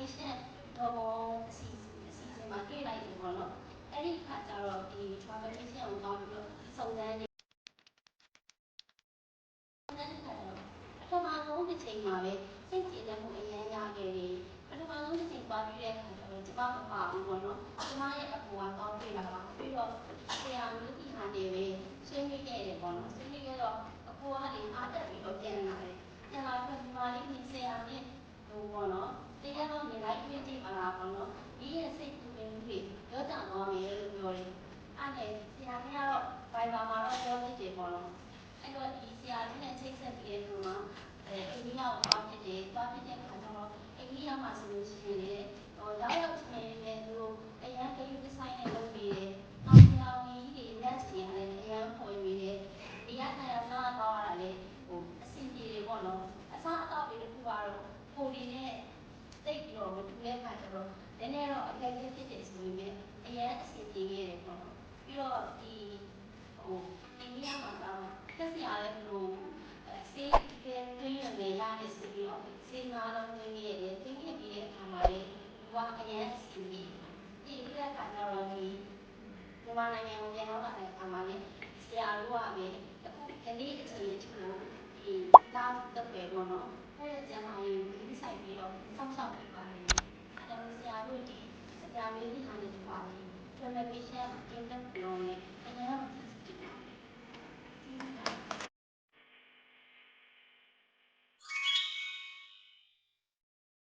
patient တော့အစီအစဉ်မှာတွေ့လိုက်တယ်ပေါ့နော်အဲ့ဒီခါကျတော့ဒီ travel patient ကိုတောင်းပြီးတော့စုံစမ်းနေပထမဆုံးတစ်ချိန်မှာပဲစိတ်ကြည်တဲ့မှုအရင်ရခဲ့တယ်ပထမဆုံးတစ်ချိန်သွားပြီးတဲ့အခါကျတော့ကျမမပါဘူးပေါ့နော်ကျမရဲ့အကူကတော့တွေ့လာပါပြီးတော့ဆရာမျိုးကြီးဟာနေပဲဆွေးနွေးခဲ့တယ်ပေါ့နော်ဆွေးနွေးခဲ့တော့အကူကနေအားတက်ပြီးတော့ပြန်လာတယ်ပြန်လာပြီးဒီမှာလေးနေဆရာနဲ့ဟိုပေါ့နော်တရားတော်နေလိုက်တွေ့ကြည့်ပါလားပေါ့နော်ဒီရဲ့စိတ်ကူးမှုတွေရောကြသွားမယ်လို့ပြောတယ်အဲ့ဒါဆရာကကတော့ဘိုင်ဘာမှာတော့ပြောဖြစ်တယ်ပေါ့နော်အဲ့တော့ဒီဆရာလေးနဲ့ချိတ်ဆက်ပြီးတဲ့အခါမှာအိန္ဒိယကိုသွားဖြစ်တယ်သွားဖြစ်တဲ့အခါကျတော့အိန္ဒိယမှာဆိုလို့ရှိရင်လည်းရောက်ရောက်ချင်းလည်းသူတို့အရန်ကိန်းဒီဇိုင်းနဲ့လုပ်ပြီးတယ်နောက်ဆရာဝန်ကြီးတွေလက်စီလည်းအရန်ပေါ်ပြီးတယ်ဒီကထိုင်ရစားတော့ရတာလေအဆင်ပြေတယ်ပေါ့နော်အစားအသောက်တွေတခုကတော့ကိုဒီနဲ့တိတ်ပြီးတော့မတူတဲ့ခါကျတော့နည်းနည်းတော့အခက်အခဲဖြစ်တယ်ဆိုပေမဲ့အရန်အဆင်ပြေခဲ့တယ်ပေါ့နော်ပြီးတော့ဒီအိန္ဒိယမှာတော့တက်စီရတယ်ဘလို့စေးကဲတွင်းရတယ်ရတယ်ဆိုပြီးတော့စေးနာတော့တွင်းခဲ့တယ်တွင်းခဲ့ပြီးတဲ့အခါမှာလေဒီကအရန်အဆင်ပြေပြီးတဲ့အခါကျတော့ဒီမြန်မာနိုင်ငံကိုပြန်ရောက်လာတဲ့အခါမှာလေဆရာတို့ကပဲအခုဒီနေ့အချိန်အထိကိုဒီတောင်းတက်ပဲပေါ့နော်ကိုယ့်ရဲ့ကျန်းမာရေးကိုဒီဆိုင်ပြီးတော့စောင့်ရှောက်ပေးပါတယ်အဲဒါဆရာတို့ဒီဆရာမျိုးကြီးဟာနေပါတယ် Travel patient တင်တဲ့ပြောနေအရင်က